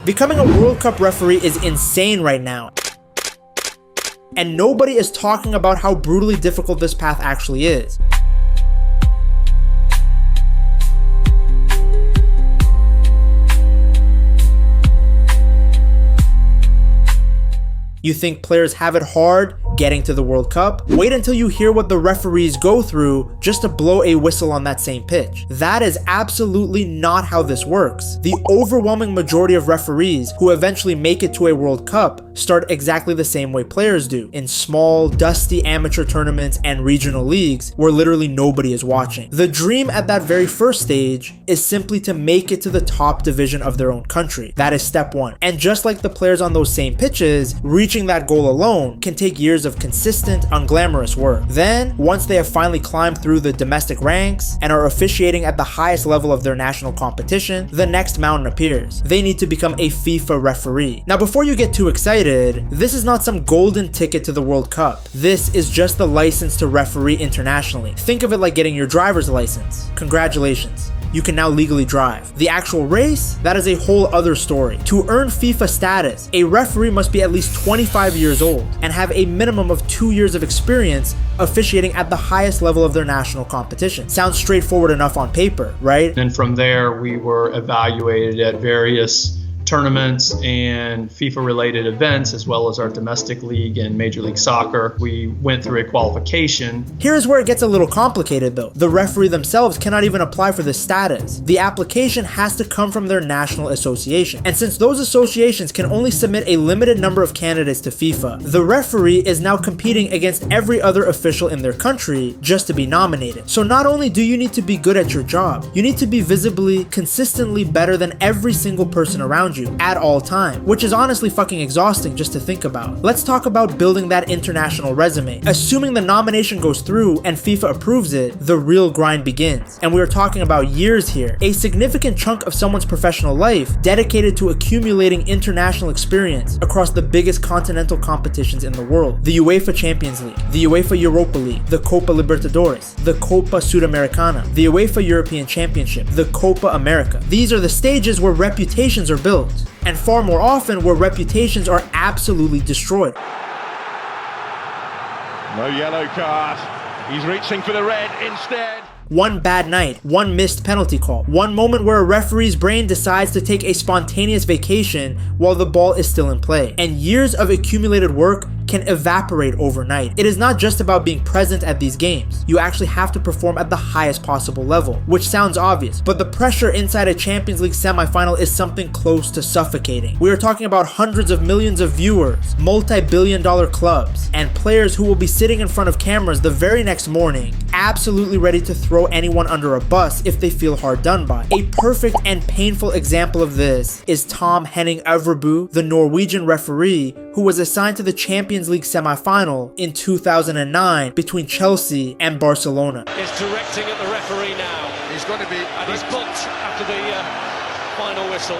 Becoming a World Cup referee is insane right now, and nobody is talking about how brutally difficult this path actually is. You think players have it hard getting to the World Cup? Wait until you hear what the referees go through just to blow a whistle on that same pitch. That is absolutely not how this works. The overwhelming majority of referees who eventually make it to a World Cup start exactly the same way players do, in small, dusty amateur tournaments and regional leagues where literally nobody is watching. The dream at that very first stage is simply to make it to the top division of their own country. That is step one. And just like the players on those same pitches, reaching that goal alone can take years of consistent, unglamorous work. Then, once they have finally climbed through the domestic ranks and are officiating at the highest level of their national competition, the next mountain appears. They need to become a FIFA referee. Now, before you get too excited, this is not some golden ticket to the World Cup. This is just the license to referee internationally. Think of it like getting your driver's license. Congratulations. You can now legally drive. The actual race, that is a whole other story. To earn FIFA status, a referee must be at least 25 years old and have a minimum of 2 years of experience officiating at the highest level of their national competition. Sounds straightforward enough on paper, right? And from there, we were evaluated at various tournaments and FIFA related events, as well as our domestic league and Major League Soccer. We went through a qualification. Here's where it gets a little complicated though. The referee themselves cannot even apply for this status. The application has to come from their national association. And since those associations can only submit a limited number of candidates to FIFA, the referee is now competing against every other official in their country just to be nominated. So not only do you need to be good at your job, you need to be visibly, consistently better than every single person around you at all time, which is honestly fucking exhausting just to think about. Let's talk about building that international resume. Assuming the nomination goes through and FIFA approves it, the real grind begins. And we are talking about years here. A significant chunk of someone's professional life dedicated to accumulating international experience across the biggest continental competitions in the world. The UEFA Champions League, the UEFA Europa League, the Copa Libertadores, the Copa Sudamericana, the UEFA European Championship, the Copa América. These are the stages where reputations are built, and far more often where reputations are absolutely destroyed. No yellow card. He's reaching for the red instead. One bad night, one missed penalty call, one moment where a referee's brain decides to take a spontaneous vacation while the ball is still in play, and years of accumulated work can evaporate overnight. It is not just about being present at these games. You actually have to perform at the highest possible level, which sounds obvious, but the pressure inside a Champions League semifinal is something close to suffocating. We are talking about hundreds of millions of viewers, multi-billion-dollar clubs, and players who will be sitting in front of cameras the very next morning, absolutely ready to throw anyone under a bus if they feel hard done by. A perfect and painful example of this is Tom Henning Øvrebø, the Norwegian referee who was assigned to the Champions League semi-final in 2009 between Chelsea and Barcelona. Is directing at the referee now. He's going to be... And he's booked after the final whistle.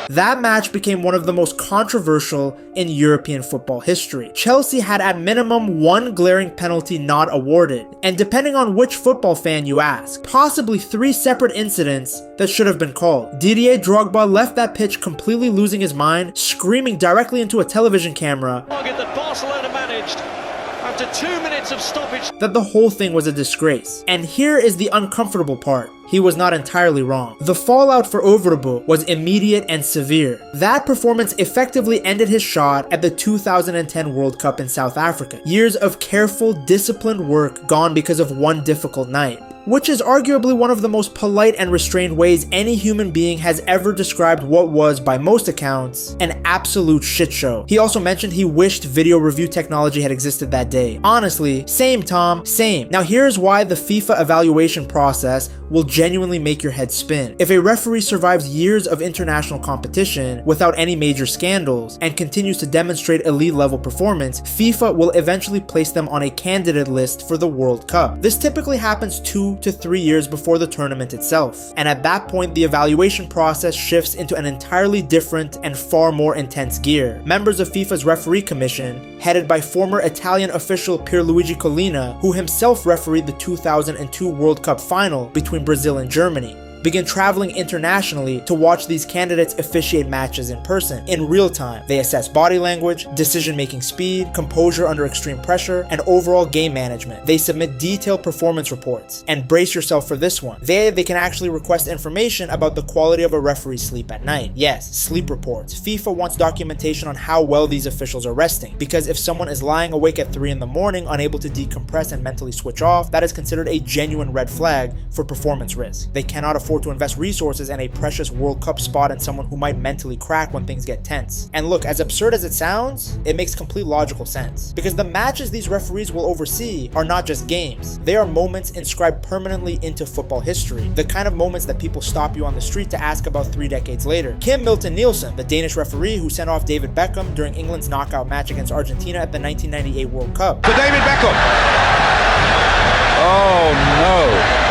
That match became one of the most controversial in European football history. Chelsea had at minimum one glaring penalty not awarded, and depending on which football fan you ask, possibly 3 separate incidents that should have been called. Didier Drogba left that pitch completely losing his mind, screaming directly into a television camera That Barcelona managed after 2 minutes of stoppage that the whole thing was a disgrace. And here is the uncomfortable part. He was not entirely wrong. The fallout for Øvrebø was immediate and severe. That performance effectively ended his shot at the 2010 World Cup in South Africa. Years of careful, disciplined work gone because of one difficult night, which is arguably one of the most polite and restrained ways any human being has ever described what was, by most accounts, an absolute shit show. He also mentioned he wished video review technology had existed that day. Honestly, same Tom, same. Now here's why the FIFA evaluation process will genuinely make your head spin. If a referee survives years of international competition without any major scandals and continues to demonstrate elite level performance, FIFA will eventually place them on a candidate list for the World Cup. This typically happens 2 to 3 years before the tournament itself, and at that point the evaluation process shifts into an entirely different and far more intense gear. Members of FIFA's referee commission, headed by former Italian official Pierluigi Collina, who himself refereed the 2002 World Cup final between Brazil and Germany, begin traveling internationally to watch these candidates officiate matches in person, in real time. They assess body language, decision-making speed, composure under extreme pressure, and overall game management. They submit detailed performance reports. And brace yourself for this one. They can actually request information about the quality of a referee's sleep at night. Yes, sleep reports. FIFA wants documentation on how well these officials are resting, because if someone is lying awake at 3 in the morning, unable to decompress and mentally switch off, that is considered a genuine red flag for performance risk. They cannot afford to invest resources and a precious World Cup spot in someone who might mentally crack when things get tense. And look, as absurd as it sounds, it makes complete logical sense, because the matches these referees will oversee are not just games. They are moments inscribed permanently into football history, the kind of moments that people stop you on the street to ask about 3 decades later. Kim Milton-Nielsen, the Danish referee who sent off David Beckham during England's knockout match against Argentina at the 1998 World Cup. For David Beckham. Oh no.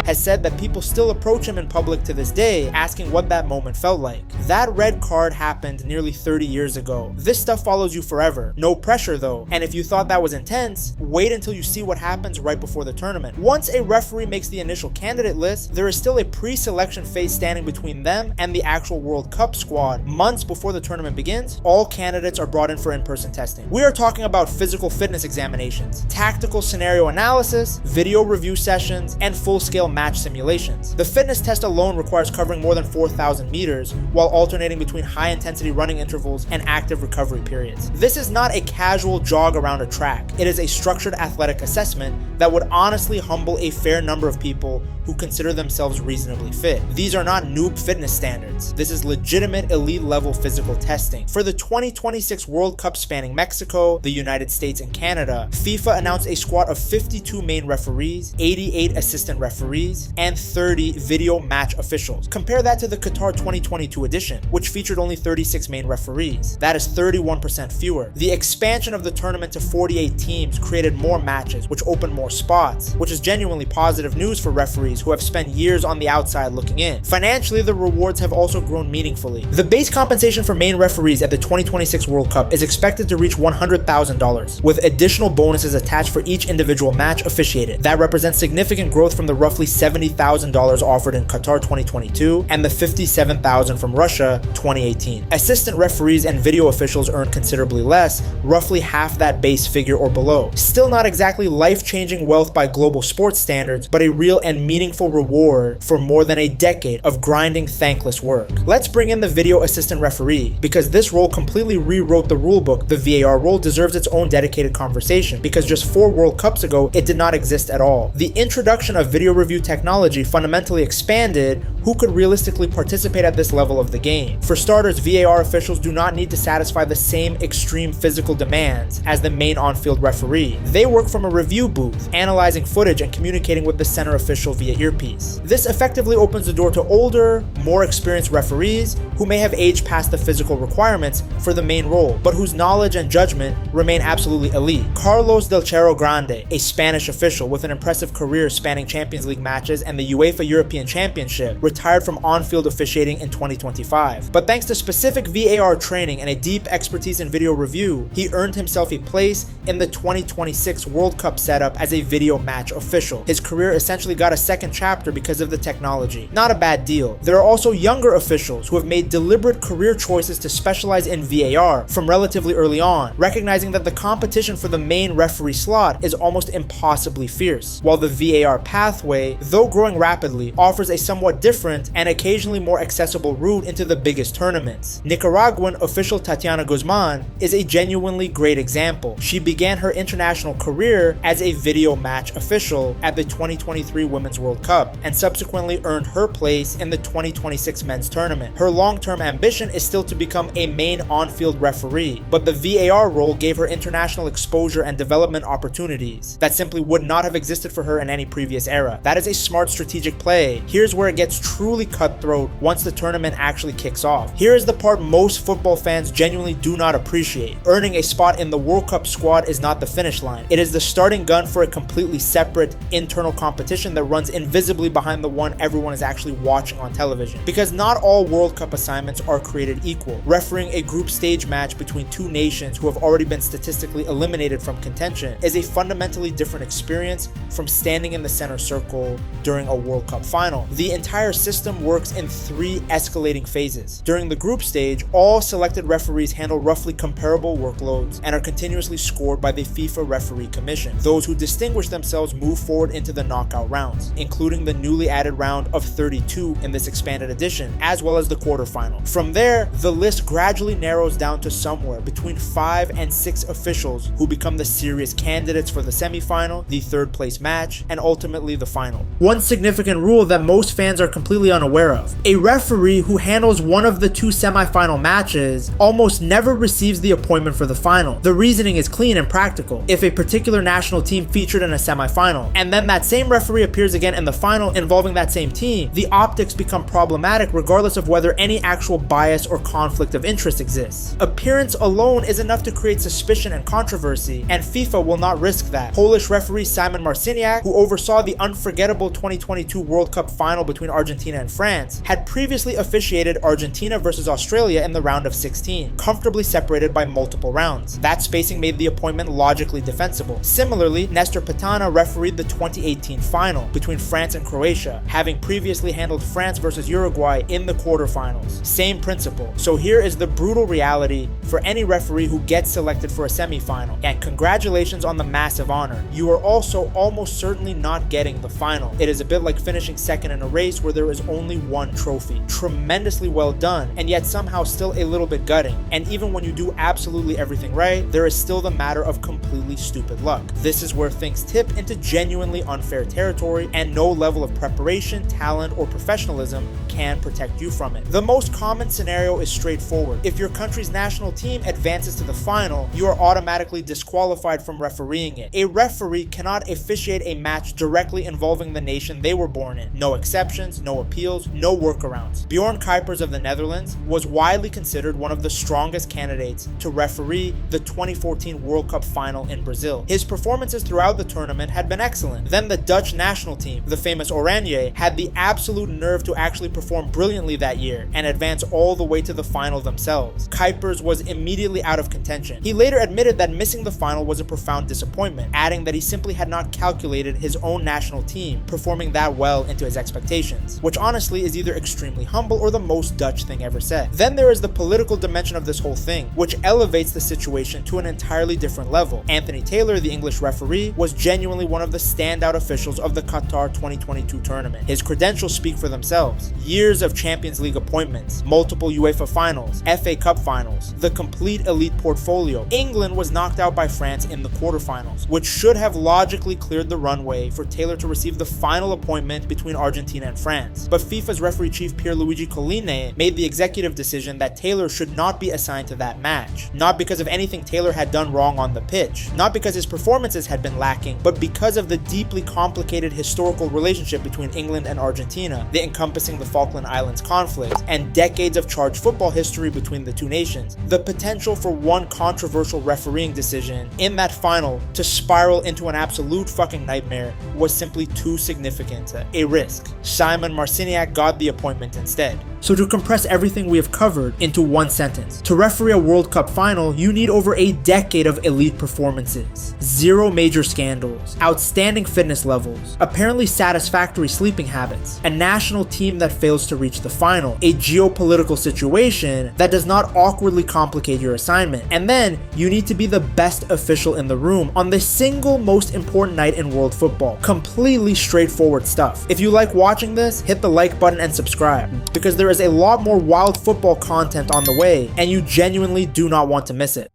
Has said that people still approach him in public to this day, asking what that moment felt like. That red card happened nearly 30 years ago. This stuff follows you forever. No pressure though, and if you thought that was intense, wait until you see what happens right before the tournament. Once a referee makes the initial candidate list, there is still a pre-selection phase standing between them and the actual World Cup squad. Months before the tournament begins, all candidates are brought in for in-person testing. We are talking about physical fitness examinations, tactical scenario analysis, video review sessions, and full-scale match simulations. The fitness test alone requires covering more than 4,000 meters while alternating between high-intensity running intervals and active recovery periods. This is not a casual jog around a track. It is a structured athletic assessment that would honestly humble a fair number of people who consider themselves reasonably fit. These are not noob fitness standards. This is legitimate elite-level physical testing. For the 2026 World Cup spanning Mexico, the United States, and Canada, FIFA announced a squad of 52 main referees, 88 assistant referees, and 30 video match officials. Compare that to the Qatar 2022 edition, which featured only 36 main referees. That is 31% fewer. The expansion of the tournament to 48 teams created more matches, which opened more spots, which is genuinely positive news for referees who have spent years on the outside looking in. Financially, the rewards have also grown meaningfully. The base compensation for main referees at the 2026 World Cup is expected to reach $100,000, with additional bonuses attached for each individual match officiated. That represents significant growth from the roughly $70,000 offered in Qatar 2022 and the $57,000 from Russia 2018. Assistant referees and video officials earn considerably less, roughly half that base figure or below. Still not exactly life-changing wealth by global sports standards, but a real and meaningful reward for more than a decade of grinding, thankless work. Let's bring in the video assistant referee, because this role completely rewrote the rulebook. The VAR role deserves its own dedicated conversation, because just 4 World Cups ago, it did not exist at all. The introduction of video review technology fundamentally expanded who could realistically participate at this level of the game. For starters, VAR officials do not need to satisfy the same extreme physical demands as the main on-field referee. They work from a review booth, analyzing footage and communicating with the center official via earpiece. This effectively opens the door to older, more experienced referees who may have aged past the physical requirements for the main role, but whose knowledge and judgment remain absolutely elite. Carlos del Cerro Grande, a Spanish official with an impressive career spanning Champions League matches and the UEFA European Championship, retired from on-field officiating in 2025. But thanks to specific VAR training and a deep expertise in video review, he earned himself a place in the 2026 World Cup setup as a video match official. His career essentially got a second chapter because of the technology. Not a bad deal. There are also younger officials who have made deliberate career choices to specialize in VAR from relatively early on, recognizing that the competition for the main referee slot is almost impossibly fierce, while the VAR pathway, though growing rapidly, offers a somewhat different and occasionally more accessible route into the biggest tournaments. Nicaraguan official Tatiana Guzman is a genuinely great example. She began her international career as a video match official at the 2023 Women's World Cup and subsequently earned her place in the 2026 men's tournament. Her long-term ambition is still to become a main on-field referee, but the VAR role gave her international exposure and development opportunities that simply would not have existed for her in any previous era. That is a smart strategic play. Here's where it gets truly cutthroat once the tournament actually kicks off. Here is the part most football fans genuinely do not appreciate. Earning a spot in the World Cup squad is not the finish line. It is the starting gun for a completely separate internal competition that runs invisibly behind the one everyone is actually watching on television. Because not all World Cup assignments are created equal. Refereeing a group stage match between two nations who have already been statistically eliminated from contention is a fundamentally different experience from standing in the center circle during a World Cup final. The entire system works in 3 escalating phases. During the group stage, all selected referees handle roughly comparable workloads and are continuously scored by the FIFA Referee Commission. Those who distinguish themselves move forward into the knockout rounds, including the newly added round of 32 in this expanded edition, as well as the quarterfinal. From there, the list gradually narrows down to somewhere between 5 and 6 officials who become the serious candidates for the semifinal, the third place match, and ultimately the final. One significant rule that most fans are completely unaware of: a referee who handles one of the 2 semifinal matches almost never receives the appointment for the final. The reasoning is clean and practical. If a particular national team featured in a semifinal, and then that same referee appears again in the final involving that same team, the optics become problematic regardless of whether any actual bias or conflict of interest exists. Appearance alone is enough to create suspicion and controversy, and FIFA will not risk that. Polish referee Simon Marciniak, who oversaw the unforgettable 2022 World Cup final between Argentina and France, had previously officiated Argentina versus Australia in the round of 16, comfortably separated by multiple rounds. That spacing made the appointment logically defensible. Similarly, Nestor Pitana refereed the 2018 final between France and Croatia, having previously handled France versus Uruguay in the quarterfinals. Same principle. So here is the brutal reality for any referee who gets selected for a semifinal, and congratulations on the massive honor. You are also almost certainly not getting the final. It is a bit like finishing second in a race where there is only one trophy. Tremendously well done, and yet somehow still a little bit gutting. And even when you do absolutely everything right, there is still the matter of completely stupid luck. This is where things tip into genuinely unfair territory, and no level of preparation, talent, or professionalism can protect you from it. The most common scenario is straightforward. If your country's national team advances to the final, you are automatically disqualified from refereeing it. A referee cannot officiate a match directly involving the nation they were born in. No exceptions, no appeals, no workarounds. Bjorn Kuipers of the Netherlands was widely considered one of the strongest candidates to referee the 2014 World Cup final in Brazil. His performances throughout the tournament had been excellent. Then the Dutch national team, the famous Oranje, had the absolute nerve to actually perform brilliantly that year and advance all the way to the final themselves. Kuipers was immediately out of contention. He later admitted that missing the final was a profound disappointment, adding that he simply had not calculated his own national team performing that well into his expectations, which honestly is either extremely humble or the most Dutch thing ever said. Then there is the political dimension of this whole thing, which elevates the situation to an entirely different level. Anthony Taylor, the English referee, was genuinely one of the standout officials of the Qatar 2022 tournament. His credentials speak for themselves. Years of Champions League appointments, multiple UEFA finals, FA Cup finals, the complete elite portfolio. England was knocked out by France in the quarterfinals, which should have logically cleared the runway for Taylor to receive the final appointment between Argentina and France. But FIFA's referee chief Pierluigi Colline made the executive decision that Taylor should not be assigned to that match. Not because of anything Taylor had done wrong on the pitch, not because his performances had been lacking, but because of the deeply complicated historical relationship between England and Argentina, the encompassing the Falkland Islands conflict, and decades of charged football history between the two nations. The potential for one controversial refereeing decision in that final to spiral into an absolute fucking nightmare was simply too significant a risk. Simon Marciniak got the appointment instead. So to compress everything we have covered into one sentence, to referee a World Cup final, you need over a decade of elite performances, 0 major scandals, outstanding fitness levels, apparently satisfactory sleeping habits, a national team that fails to reach the final, a geopolitical situation that does not awkwardly complicate your assignment, and then you need to be the best official in the room on the single most important night in world football. Completely straightforward stuff. If you like watching this, hit the like button and subscribe, because there is a lot more wild football content on the way, and you genuinely do not want to miss it.